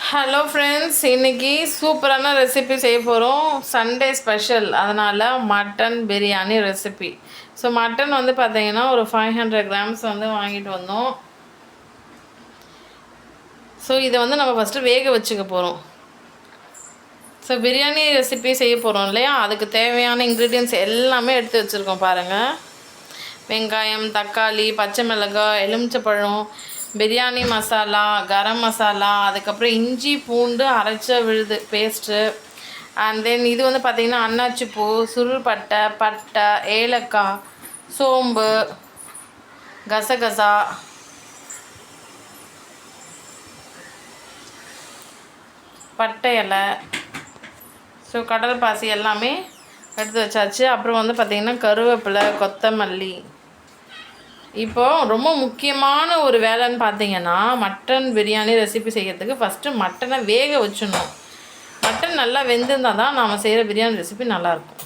Hello friends, இன்றைக்கி சூப்பரான recipe செய்ய போகிறோம். சண்டே ஸ்பெஷல், அதனால் mutton biryani recipe. So mutton வந்து பார்த்திங்கன்னா ஒரு 500 கிராம்ஸ் வந்து வாங்கிட்டு வந்தோம். ஸோ இதை வந்து நம்ம ஃபஸ்ட்டு வேக வச்சுக்க போகிறோம். ஸோ பிரியாணி ரெசிபி செய்ய போகிறோம் இல்லையா, அதுக்கு தேவையான இன்க்ரீடியன்ட்ஸ் எல்லாமே எடுத்து வச்சுருக்கோம் பாருங்கள். வெங்காயம், தக்காளி, பச்சை மிளகாய், எலுமிச்சப்பழம், பிரியாணி மசாலா, கரம் மசாலா, அதுக்கப்புறம் இஞ்சி பூண்டு அரைச்ச விழுது பேஸ்ட்டு, அண்ட் தென் இது வந்து பார்த்திங்கன்னா அன்னாச்சிப்பூ, சுருள் பட்டை, ஏலக்காய், சோம்பு, கசகசா, பட்டை இலை, ஸோ கடல் பாசி எல்லாமே எடுத்து வச்சாச்சு. அப்புறம் வந்து பார்த்திங்கன்னா கருவேப்பிலை, கொத்தமல்லி. இப்போது ரொம்ப முக்கியமான ஒரு வேலைன்னு பார்த்தீங்கன்னா, மட்டன் பிரியாணி ரெசிபி செய்கிறதுக்கு ஃபஸ்ட்டு மட்டனை வேக வச்சிடணும். மட்டன் நல்லா வெந்திருந்தால் தான் நாம் செய்கிற பிரியாணி ரெசிபி நல்லாயிருக்கும்.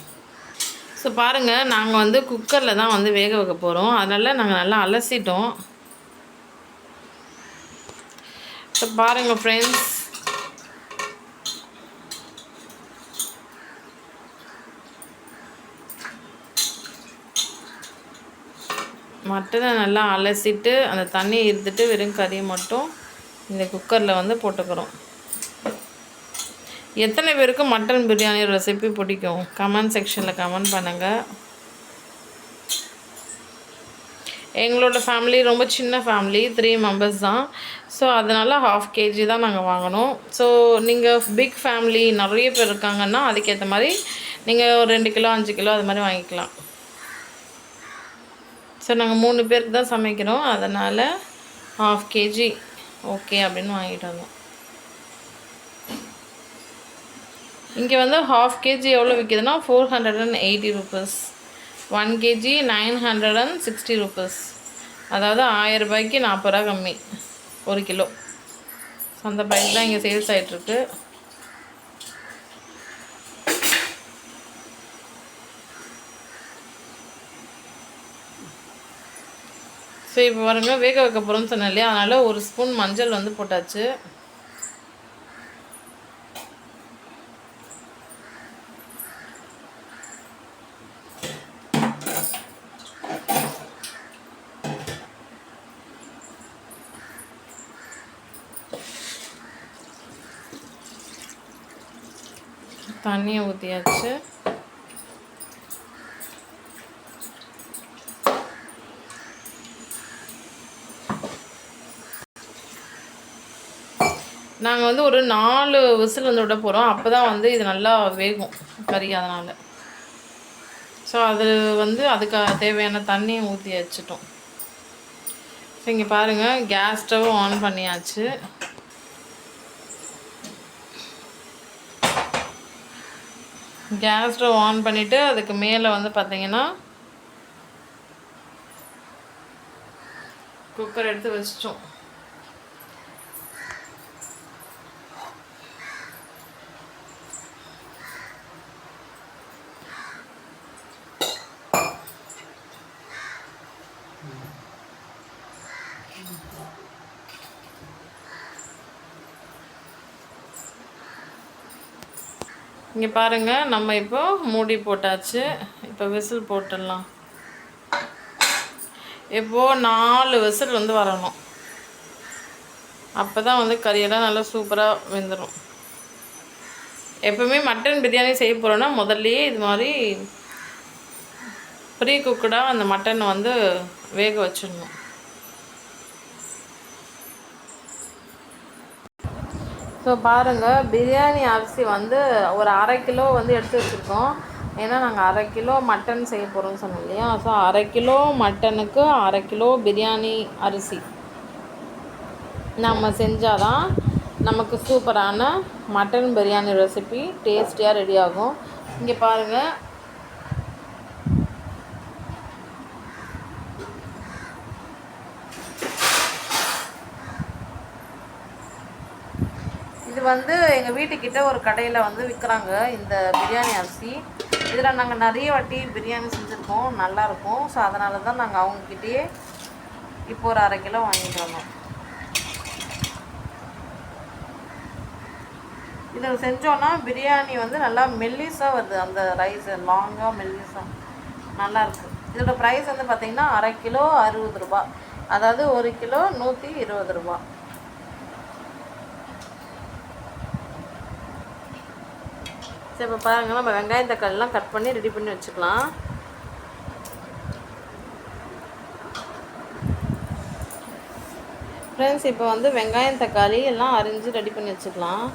ஸோ பாருங்கள், நாங்கள் வந்து குக்கரில் தான் வந்து வேக வைக்க போகிறோம். அதனால் நாங்கள் நல்லா அலசிட்டோம். ஸோ பாருங்கள் ஃப்ரெண்ட்ஸ், மட்டனை நல்லா அலசிட்டு அந்த தண்ணியை இருந்துட்டு வெறும் கறியை மட்டும் இந்த குக்கரில் வந்து போட்டுக்கிறோம். எத்தனை பேருக்கு மட்டன் பிரியாணி ரெசிபி பிடிக்கும் கமெண்ட் செக்ஷனில் கமெண்ட் பண்ணுங்கள். எங்களோட ஃபேமிலி ரொம்ப சின்ன ஃபேமிலி, 3 மெம்பர்ஸ் தான். ஸோ அதனால் 1/2 kg தான் நாங்கள் வாங்கினோம். ஸோ நீங்கள் பிக் ஃபேமிலி நிறைய பேர் இருக்காங்கன்னா அதுக்கேற்ற மாதிரி நீங்கள் ஒரு 2 கிலோ 5 கிலோ அது மாதிரி வாங்கிக்கலாம். ஸோ நாங்கள் 3 பேருக்கு தான் சமைக்கிறோம், அதனால் 1/2 kg ஓகே அப்படின்னு வாங்கிட்டு வந்தோம். இங்கே வந்து 1/2 kg எவ்வளோ விற்கிதுன்னா 480 rupees, 1 kg 960 rupees. அதாவது 1000 ரூபாய்க்கு 40 ரூபா கம்மி 1 கிலோ. ஸோ அந்த ப்ரைஸ் தான் இங்கே சேல்ஸ் ஆகிட்டுருக்கு. ஸோ இப்போ பாருங்கள், வேக வைக்க போகிறோம்னு சொன்னேன் இல்லையா, அதனால் 1 ஸ்பூன் மஞ்சள் வந்து போட்டாச்சு. தண்ணியை ஊற்றியாச்சு. நாங்கள் வந்து ஒரு 4 விசில் வந்து விட போகிறோம். அப்போ தான் வந்து இது நல்லா வேகும் கறி, அதனால். ஸோ அது வந்து அதுக்கு தேவையான தண்ணியை ஊற்றி வச்சுட்டோம். ஸோ இங்கே பாருங்கள், கேஸ் ஸ்டவ் ஆன் பண்ணியாச்சு. கேஸ் ஸ்டவ் ஆன் பண்ணிவிட்டு அதுக்கு மேலே வந்து பார்த்திங்கன்னா குக்கர் எடுத்து வச்சிட்டோம். இங்கே பாருங்கள், நம்ம இப்போ மூடி போட்டாச்சு. இப்போ விசில் போட்டுடலாம். இப்போது 4 விசில் வந்து வரணும். அப்போ தான் வந்து கறியெல்லாம் நல்லா சூப்பராக வெந்துடும். எப்போவுமே மட்டன் பிரியாணி செய்ய போகிறோன்னா முதல்லையே இது மாதிரி ப்ரீ குக்குடாக அந்த மட்டனை வந்து வேக வச்சிடணும். ஸோ பாருங்கள், பிரியாணி அரிசி வந்து ஒரு 1/2 கிலோ வந்து எடுத்து வச்சுருக்கோம். ஏன்னா நாங்கள் 1/2 கிலோ மட்டன் செய்ய போகிறோம்னு சொன்னோம் இல்லையா. ஸோ 1/2 கிலோ மட்டனுக்கு 1/2 கிலோ பிரியாணி அரிசி நம்ம செஞ்சால் தான் நமக்கு சூப்பரான மட்டன் பிரியாணி ரெசிபி டேஸ்டியாக ரெடி ஆகும். இங்கே பாருங்கள், இது வந்து எங்கள் வீட்டுக்கிட்ட ஒரு கடையில் வந்து விற்கிறாங்க இந்த பிரியாணி அரிசி. இதில் நாங்கள் நிறைய வாட்டி பிரியாணி செஞ்சுருக்கோம், நல்லாயிருக்கும். ஸோ அதனால தான் நாங்கள் அவங்கக்கிட்டேயே இப்போ ஒரு 1/2 கிலோ வாங்கிட்டு வந்தோம். இது செஞ்சோன்னா பிரியாணி வந்து நல்லா மெல்லிஸாக வருது, அந்த ரைஸ் லாங்காக மெல்லிஸாக நல்லாயிருக்கு. இதோட ப்ரைஸ் வந்து பார்த்திங்கன்னா அரை கிலோ 60 ரூபா, அதாவது 1 கிலோ 120 ரூபா. சரி, இப்போ பாருங்கள், நம்ம வெங்காயம் தக்காளிலாம் கட் பண்ணி ரெடி பண்ணி வச்சுக்கலாம். ஃப்ரெண்ட்ஸ், இப்போ வந்து வெங்காயம் தக்காளி எல்லாம் அரிஞ்சு ரெடி பண்ணி வச்சுக்கலாம்.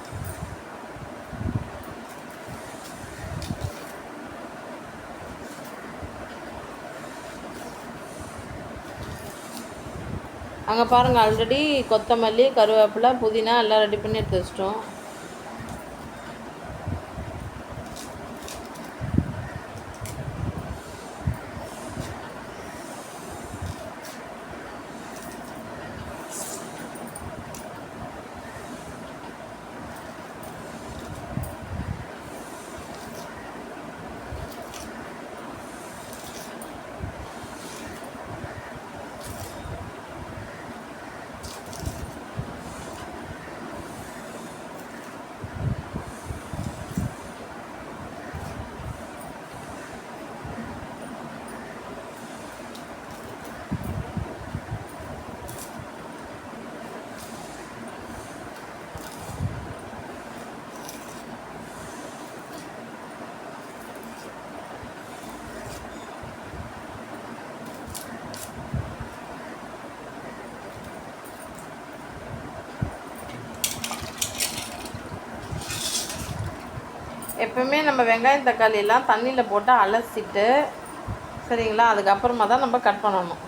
அங்கே பாருங்கள், ஆல்ரெடி கொத்தமல்லி, கருவேப்பிலை, புதினா எல்லாம் ரெடி பண்ணி எடுத்து வச்சிட்டோம். எப்பவுமே நம்ம வெங்காயம் தக்காளி எல்லாம் தண்ணியில் போட்டு அலசிட்டு, சரிங்களா, அதுக்கப்புறமா தான் நம்ம கட் பண்ணணும்.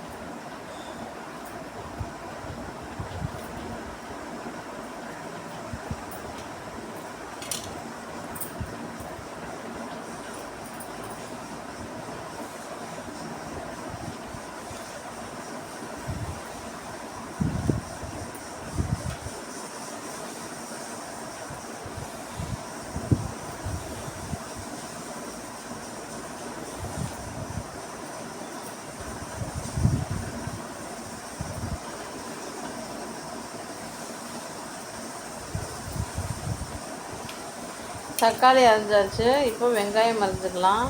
தக்காளி அரைஞ்சாச்சு, இப்போ வெங்காயம் அரைஞ்சிக்கலாம்.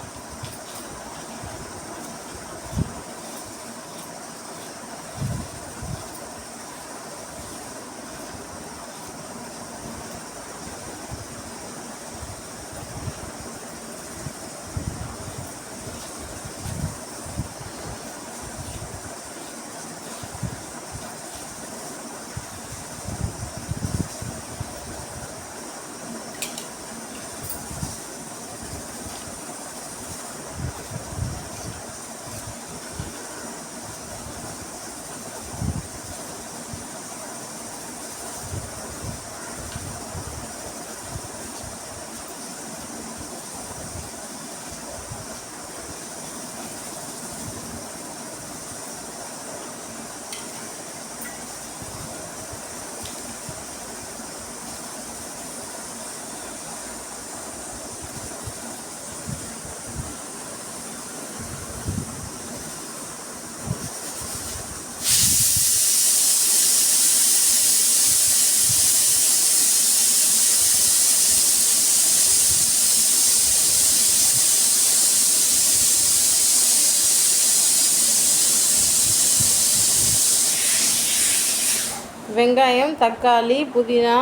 வெங்காயம், தக்காளி, புதினா,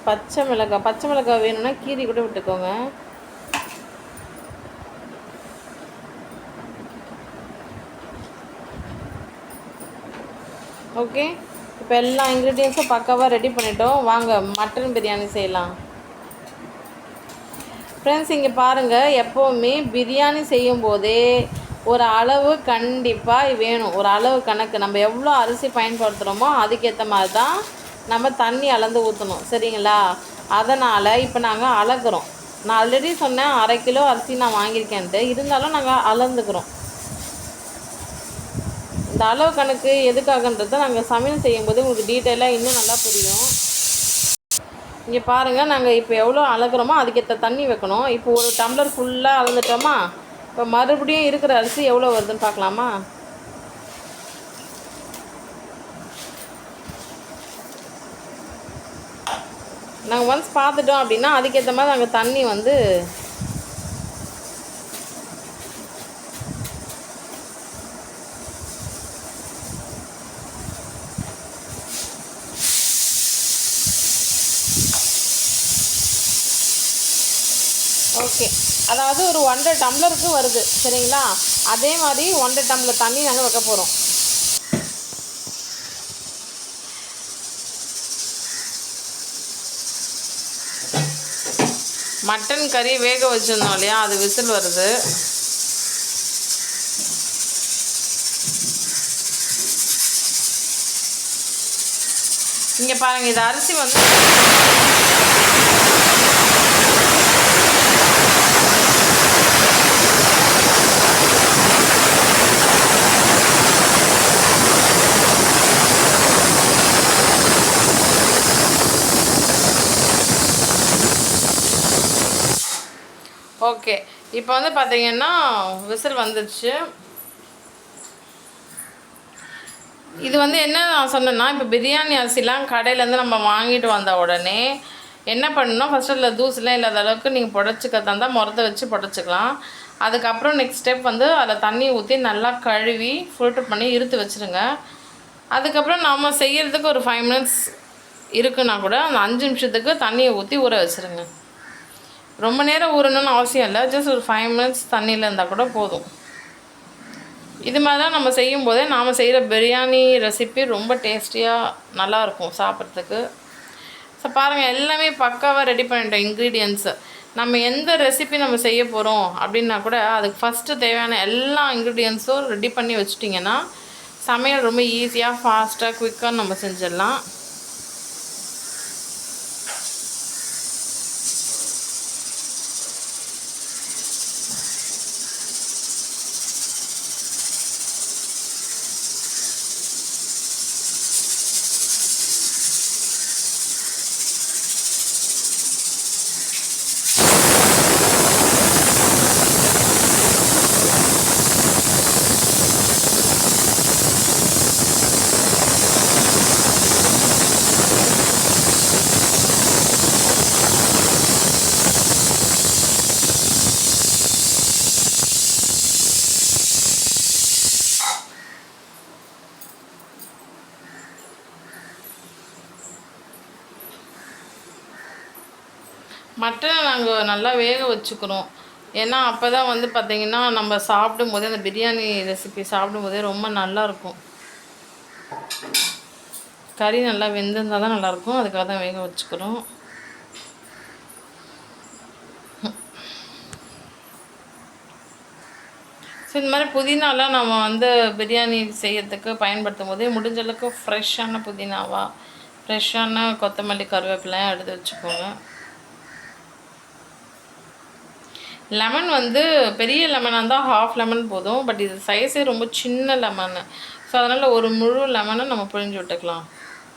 பச்சை மிளகாய் வேணும்னா கீரி கூட விட்டுக்கோங்க. ஓகே, இப்போ எல்லா இன்க்ரீடியன்ஸும் பக்காவாக ரெடி பண்ணிட்டோம். வாங்க மட்டன் பிரியாணி செய்யலாம். ஃப்ரெண்ட்ஸ், இங்கே பாருங்கள், எப்போவுமே பிரியாணி செய்யும்போதே ஒரு அளவு கண்டிப்பாக வேணும். ஒரு அளவு கணக்கு, நம்ம எவ்வளோ அரிசி பயன்படுத்துகிறோமோ அதுக்கேற்ற மாதிரி தான் நம்ம தண்ணி அளந்து ஊற்றணும், சரிங்களா? அதனால் இப்போ நாங்கள் அளக்குறோம். நான் ஆல்ரெடி சொன்னேன் அரை கிலோ அரிசி நான் வாங்கியிருக்கேன்ட்டு, இருந்தாலும் நாங்கள் அளந்துக்கிறோம். இந்த அளவு கணக்கு எதுக்காகன்றதை நாங்கள் சமையல் செய்யும்போது உங்களுக்கு டீட்டெயிலாக இன்னும் நல்லா புரியும். இங்கே பாருங்கள், நாங்கள் இப்போ எவ்வளோ அளக்குறோமோ அதுக்கேற்ற தண்ணி வைக்கணும். இப்போ ஒரு டம்ளர் ஃபுல்லாக அளந்துட்டோமா, இப்போ மறுபடியும் இருக்கிற அரிசி எவ்வளோ வருதுன்னு பார்க்கலாமா? நாங்கள் ஒன்ஸ் பார்த்துட்டோம் அப்படின்னா அதுக்கேற்ற மாதிரி நாங்கள் தண்ணி வந்து ஓகே, அதாவது ஒரு 1.5 டம்ளருக்கு வருது சரிங்களா. அதே மாதிரி 1.5 டம்ளர் தண்ணி நாங்கள் வைக்க போகிறோம். மட்டன் கறி வேக வச்சுருந்தோம் இல்லையா, அது விசில் வருது. இங்கே பாருங்கள், இது அரிசி வந்து ஓகே. இப்போ வந்து பார்த்தீங்கன்னா விசில் வந்துடுச்சு. இது வந்து என்ன நான் சொன்னேன்னா, இப்போ பிரியாணி அரிசிலாம் கடையிலேருந்து நம்ம வாங்கிட்டு வந்த உடனே என்ன பண்ணணும், ஃபஸ்ட்டு அதில் தூசுலாம் இல்லாத அளவுக்கு நீங்கள் புடச்சிக்கிறதா இருந்தால் முறத்தை வச்சு புடச்சிக்கலாம். அதுக்கப்புறம் நெக்ஸ்ட் ஸ்டெப் வந்து அதில் தண்ணி ஊற்றி நல்லா கழுவி ஃபில்டர் பண்ணி இருத்து வச்சுருங்க. அதுக்கப்புறம் நம்ம செய்கிறதுக்கு ஒரு 5 மினிட்ஸ் இருக்குன்னா கூட அந்த 5 நிமிஷத்துக்கு தண்ணியை ஊற்றி ஊற வச்சுருங்க. ரொம்ப நேரம் ஊறணும்னு அவசியம் இல்லை, ஜஸ்ட் ஒரு 5 மினிட்ஸ் தண்ணியில் இருந்தால் கூட போதும். இது மாதிரி தான் நம்ம செய்யும்போதே நாம் செய்கிற பிரியாணி ரெசிபி ரொம்ப டேஸ்டியாக நல்லாயிருக்கும் சாப்பிட்றதுக்கு. ஸோ பாருங்கள், எல்லாமே பக்காவாக ரெடி பண்ணிட்டோம் இன்க்ரீடியன்ட்ஸு. நம்ம எந்த ரெசிபி நம்ம செய்ய போகிறோம் அப்படின்னா கூட அதுக்கு ஃபஸ்ட்டு தேவையான எல்லா இன்க்ரீடியன்ஸும் ரெடி பண்ணி வச்சுட்டிங்கன்னா சமையல் ரொம்ப ஈஸியாக ஃபாஸ்ட்டாக குயிக்காக நம்ம செஞ்சிடலாம். மட்டனை நாங்கள் நல்லா வேக வச்சுக்கிறோம். ஏன்னா அப்போ தான் வந்து பார்த்திங்கன்னா நம்ம சாப்பிடும்போதே அந்த பிரியாணி ரெசிபி சாப்பிடும்போதே ரொம்ப நல்லாயிருக்கும். கறி நல்லா வெந்திருந்தால் தான் நல்லாயிருக்கும், அதுக்காக தான் வேக வச்சுக்கிறோம். ஸோ இந்த மாதிரி புதினாலாம் நம்ம வந்து பிரியாணி செய்யறதுக்கு பயன்படுத்தும் போதே முடிஞ்ச அளவுக்கு ஃப்ரெஷ்ஷான புதினாவா, ஃப்ரெஷ்ஷான கொத்தமல்லி கருவேப்பிலையும் எடுத்து வச்சுக்கோங்க. லெமன் வந்து பெரிய லெமனாக இருந்தால் 1/2 லெமன் போதும். பட் இது சைஸே ரொம்ப சின்ன லெமனு. ஸோ அதனால் ஒரு முழு லெமனை நம்ம புழிஞ்சு விட்டுக்கலாம்.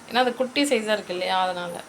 ஏன்னா அது குட்டி சைஸாக இருக்குது இல்லையா, அதனால்.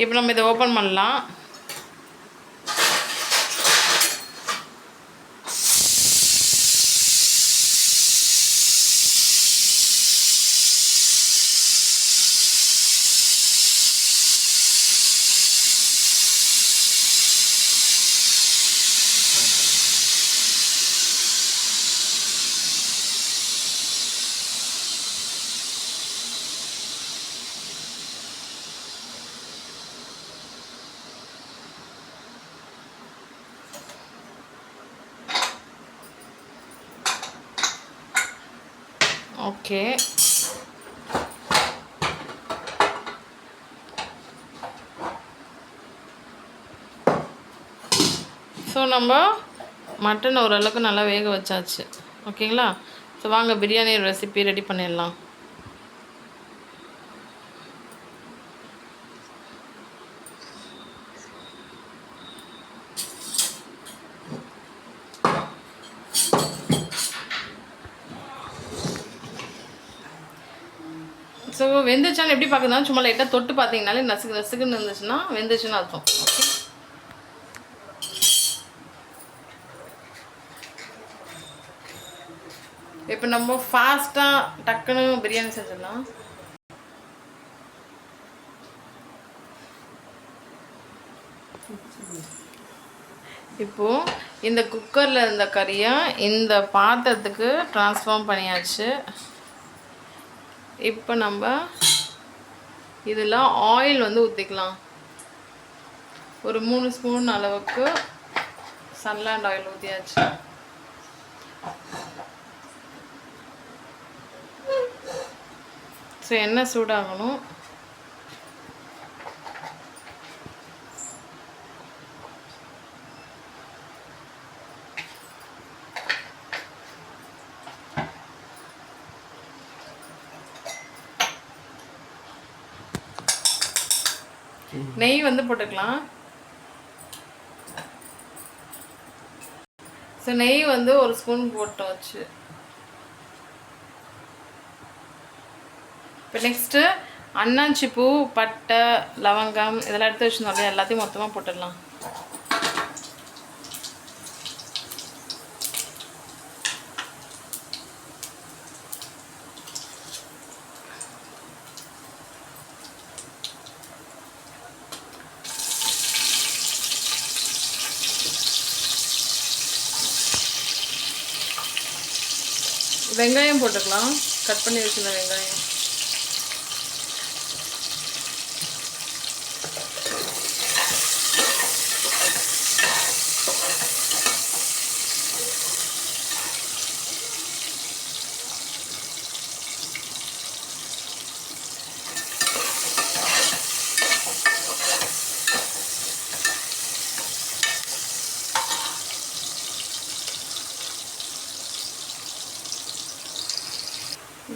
இப்போ நம்ம இதை ஓப்பன் பண்ணலாம். ஓகே. ஸோ நம்ம மட்டன் ஓரளவுக்கு நல்லா வேக வச்சாச்சு. ஓகேங்களா? ஸோ வாங்க பிரியாணி ரெசிபி ரெடி பண்ணிடலாம். ஸோ வெந்துச்சான்னு எப்படி பார்க்குறதுனா சும்மா லைட்டாக தொட்டு பார்த்தீங்கனாலே நசுக்கு நசுக்குன்னு இருந்துச்சுன்னா வெந்துச்சுன்னு அர்த்தம். ஓகே. இப்போ நம்ம ஃபாஸ்ட்டாக டக்குன்னு பிரியாணி செஞ்சிடலாம். இப்போது இந்த குக்கரில் இருந்த கறியை இந்த பாத்திரத்துக்கு ட்ரான்ஸ்ஃபார்ம் பண்ணியாச்சு. இப்போ நம்ம இதில் ஆயில் வந்து ஊற்றிக்கலாம். ஒரு 3 ஸ்பூன் அளவுக்கு சன்லாண்ட் ஆயில் ஊற்றியாச்சு. ஸோ எண்ணெய் சூடாகணும். நெய் வந்து போட்டுக்கலாம். ஸோ நெய் வந்து 1 ஸ்பூன் போட்டு வச்சு. இப்போ நெக்ஸ்ட்டு அன்னாச்சி பூ, பட்டை, லவங்கம் இதெல்லாம் எடுத்து வச்சுருந்தோம் இல்லையா, எல்லாத்தையும் மொத்தமாக போட்டுடலாம். வெங்காயம் போட்டுக்கலாம். கட் பண்ணி வச்சுருந்த வெங்காயம்.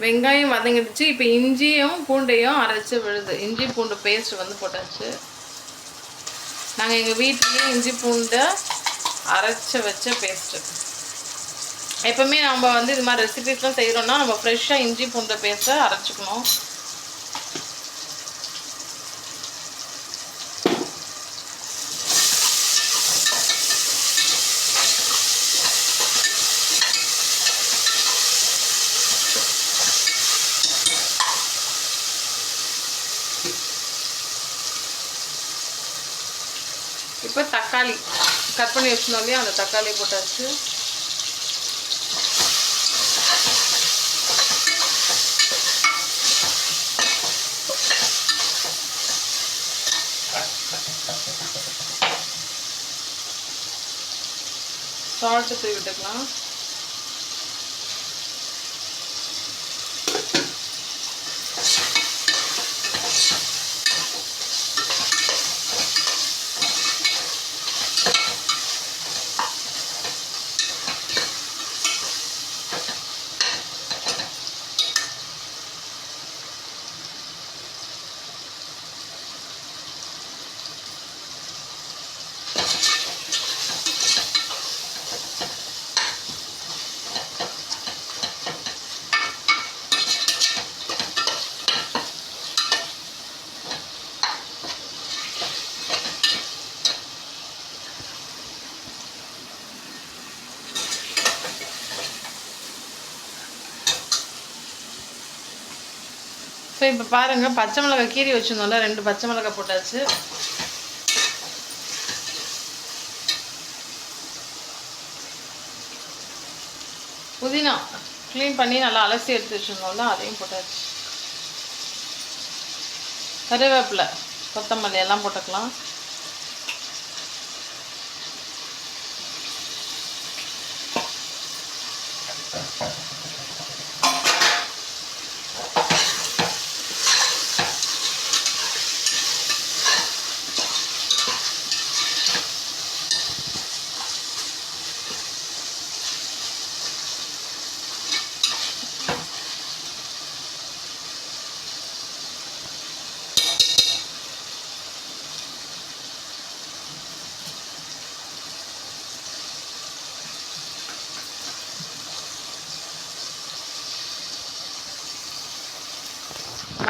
வெங்காயம் வதங்கிடுச்சு. இப்போ இஞ்சியும் பூண்டையும் அரைச்சி விழுது. இஞ்சி பூண்டு பேஸ்ட் வந்து போட்டாச்சு. நாங்கள் எங்கள் வீட்லேயே இஞ்சி பூண்டை அரைச்சி வச்ச பேஸ்ட்டு. எப்போவுமே நம்ம வந்து இது மாதிரி ரெசிபிஸ்லாம் செய்கிறோன்னா நம்ம ஃப்ரெஷ்ஷாக இஞ்சி பூண்டை பேஸ்ட்டை அரைச்சிக்கணும். இப்போ தக்காளி கட் பண்ணி வச்சுருந்தோம் இல்லையா, அந்த தக்காளி போட்டாச்சு. சால்ட்டு தூவி விட்டுக்கலாம். ஸோ இப்போ பாருங்கள், பச்சை மிளகாய் கீரி வச்சுருந்தோம்ல, 2 பச்சை மிளகாய் போட்டாச்சு. புதினா க்ளீன் பண்ணி நல்லா அலசி எடுத்து வச்சுருந்தோம்ல, அதையும் போட்டாச்சு. கருவேப்பிலை, கொத்தமல்லி எல்லாம் போட்டுக்கலாம்.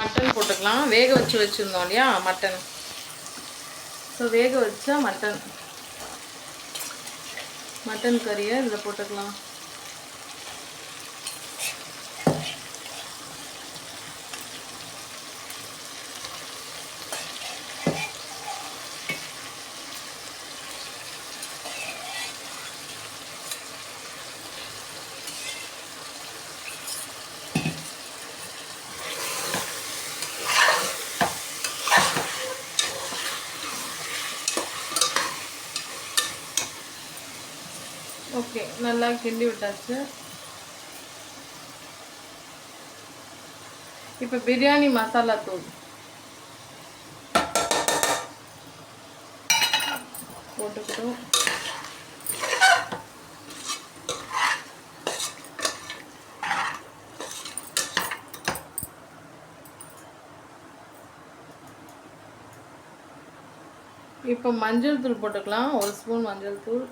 மட்டன் போட்டுக்கலாம். வேக வச்சுருந்தோம் இல்லையா மட்டன். ஸோ வேக வச்சா மட்டன் கறியை இதில் போட்டுக்கலாம். ஓகே, நல்லா கிண்டி விட்டாச்சு. இப்போ பிரியாணி மசாலா தூள் போட்டுக்கிட்டோம். இப்போ மஞ்சள் தூள் போட்டுக்கலாம். 1 ஸ்பூன் மஞ்சள் தூள்.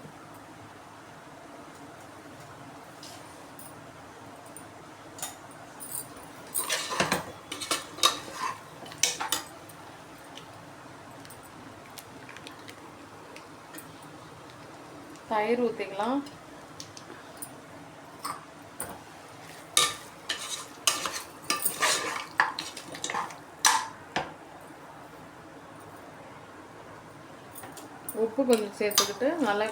தயிர் ஊற்றிக்கலாம். உப்பு கொஞ்சம் சேர்த்துக்கிட்டு நல்லா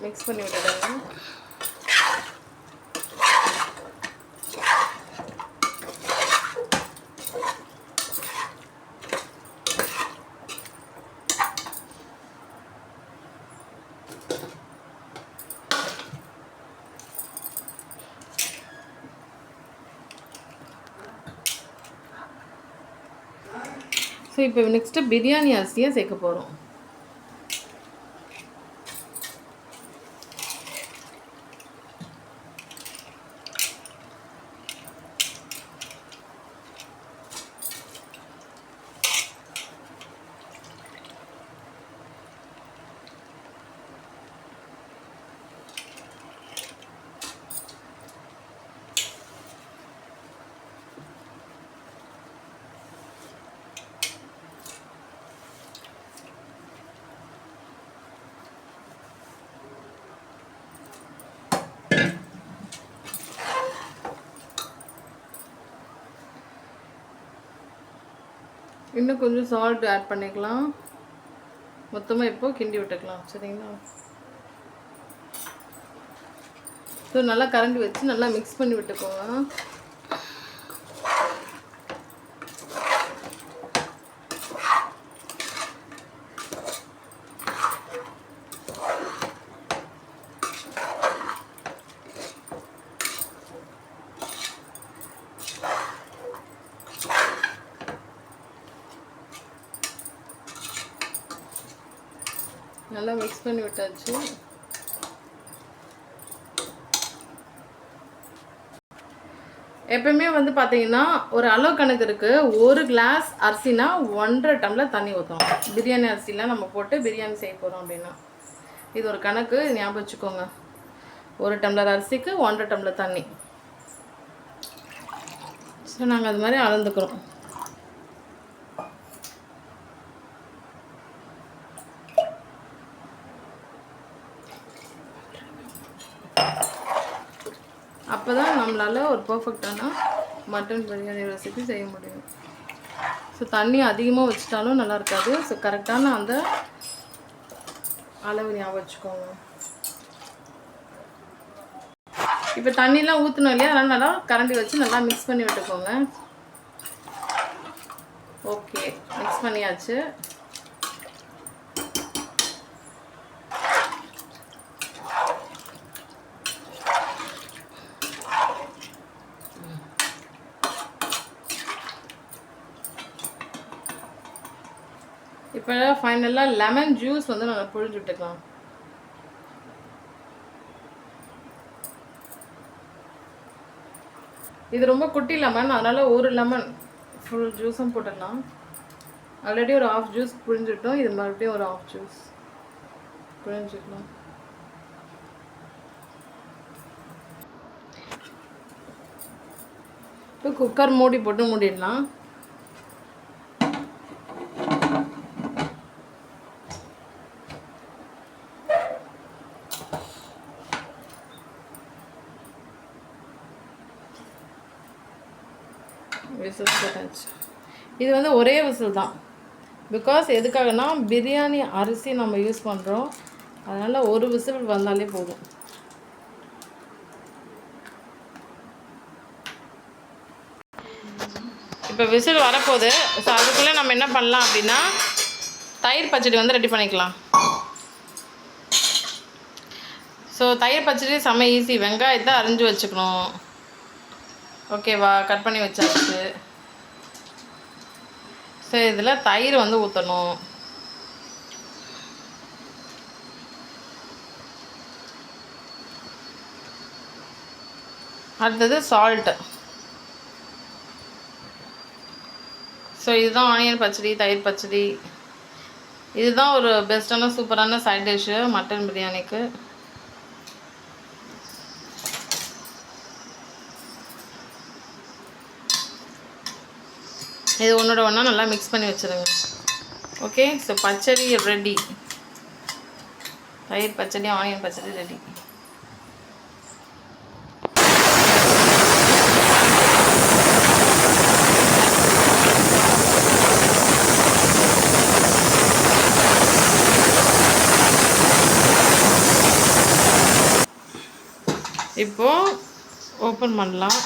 மிக்ஸ் பண்ணி விட்டுடுங்க. ஸோ இப்போ நெக்ஸ்ட்டு பிரியாணி அரிசியை சேர்க்க போகிறோம். இன்னும் கொஞ்சம் சால்ட் ஆட் பண்ணிக்கலாம். மொத்தமாக இப்போ கிண்டி விட்டுக்கலாம். சரிங்களா? ஸோ நல்லா கரண்டி வச்சு நல்லா மிக்ஸ் பண்ணி விட்டுக்கோங்க. நல்லா மிக்ஸ் பண்ணி விட்டாச்சு. எப்பவுமே வந்து பார்த்தீங்கன்னா ஒரு அளவு கணக்கு இருக்குது. 1 கிளாஸ் அரிசினா 1.5 டம்ளர் தண்ணி ஊற்றணும். பிரியாணி அரிசிலாம் நம்ம போட்டு பிரியாணி செய்ய போகிறோம் அப்படின்னா இது ஒரு கணக்கு, ஞாபகம் வச்சுக்கோங்க. 1 டம்ளர் அரிசிக்கு 1.5 டம்ளர் தண்ணி. ஸோ நாங்கள் அது மாதிரி அளந்துக்கிறோம். அப்போ தான் நம்மளால் ஒரு பர்ஃபெக்டான மட்டன் பிரியாணி ரெசிபி செய்ய முடியும். ஸோ தண்ணி அதிகமாக வச்சுட்டாலும் நல்லா இருக்காது. ஸோ கரெக்டான அந்த அளவு ஞாபகம் வச்சுக்கோங்க. இப்போ தண்ணிலாம் ஊற்றணும் இல்லையா, அதனால் நல்லா கரண்டி வச்சு நல்லா மிக்ஸ் பண்ணி விட்டுக்கோங்க. ஓகே, மிக்ஸ் பண்ணியாச்சு. இப்போ ஃபைனலாக லெமன் ஜூஸ் வந்து நல்லா புழிஞ்சு விட்டுக்கலாம். இது ரொம்ப குட்டி லெமன், அதனால் 1 லெமன் ஃபுல் ஜூஸும் போட்டுடலாம். ஆல்ரெடி ஒரு 1/2 ஜூஸ் புழிஞ்சிட்டோம். இது மறுபடியும் ஒரு 1/2 ஜூஸ் புழிஞ்சிக்கலாம். இப்போ குக்கர் மூடி போட்டு மூடிடலாம். விசில் போட்டாச்சு. இது வந்து ஒரே விசில் தான். பிகாஸ் எதுக்காகனா பிரியாணி அரிசி நம்ம யூஸ் பண்ணுறோம், அதனால் ஒரு விசில் வந்தாலே போதும். இப்போ விசில் வரப்போகுது. ஸோ அதுக்குள்ளே நம்ம என்ன பண்ணலாம் அப்படின்னா தயிர் பச்சடி வந்து ரெடி பண்ணிக்கலாம். ஸோ தயிர் பச்சடி செம்ம ஈஸி. வெங்காயத்தை அரிஞ்சு வச்சுக்கணும். ஓகேவா, கட் பண்ணி வச்சாச்சு. ஸோ இதில் தயிர் வந்து ஊற்றணும். அடுத்தது சால்ட்டு. ஸோ இதுதான் ஆனியன் பச்சடி, தயிர் பச்சடி. இதுதான் ஒரு பெஸ்ட்டான சூப்பரான சைட் டிஷ்ஷு மட்டன் பிரியாணிக்கு. இது ஒன்றோட ஒன்றா நல்லா மிக்ஸ் பண்ணி வச்சுருங்க. ஓகே, ஸோ பச்சடி ரெடி. தயிர் பச்சடி, ஆனியன் பச்சடி ரெடி. இப்போது ஓப்பன் பண்ணலாம்.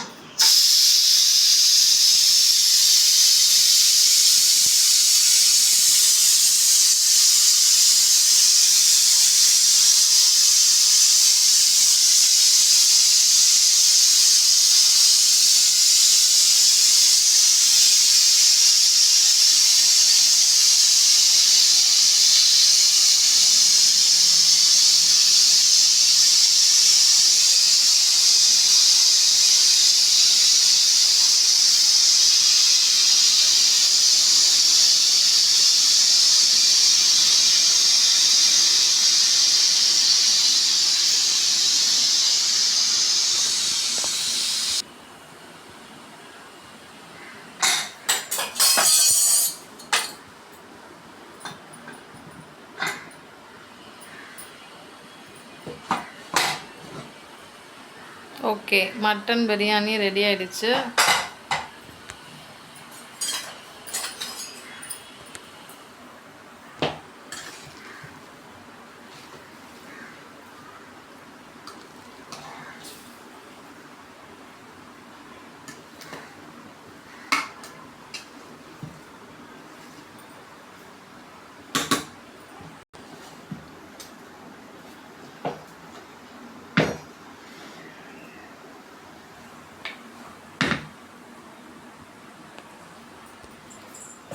ஓகே, மட்டன் பிரியாணி ரெடி ஆயிடுச்சு.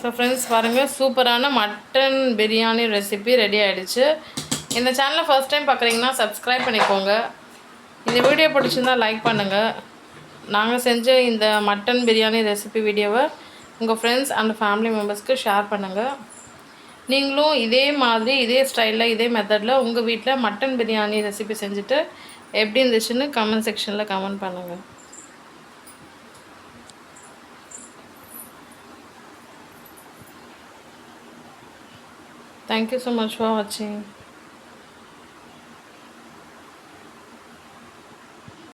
ஸோ ஃப்ரெண்ட்ஸ் பாருங்கள், சூப்பரான மட்டன் பிரியாணி ரெசிபி ரெடி ஆகிடுச்சு. இந்த சேனலை ஃபர்ஸ்ட் டைம் பார்க்குறீங்கன்னா சப்ஸ்கிரைப் பண்ணிக்கோங்க. இந்த வீடியோ பிடிச்சிருந்தால் லைக் பண்ணுங்கள். நாங்கள் செஞ்ச இந்த மட்டன் பிரியாணி ரெசிபி வீடியோவை உங்கள் ஃப்ரெண்ட்ஸ் அண்ட் ஃபேமிலி மெம்பர்ஸ்க்கு ஷேர் பண்ணுங்கள். நீங்களும் இதே மாதிரி இதே ஸ்டைலில் இதே மெத்தடில் உங்கள் வீட்டில் மட்டன் பிரியாணி ரெசிபி செஞ்சுட்டு எப்படி இருந்துச்சுன்னு கமெண்ட் செக்ஷனில் கமெண்ட் பண்ணுங்கள். Thank you so much for watching.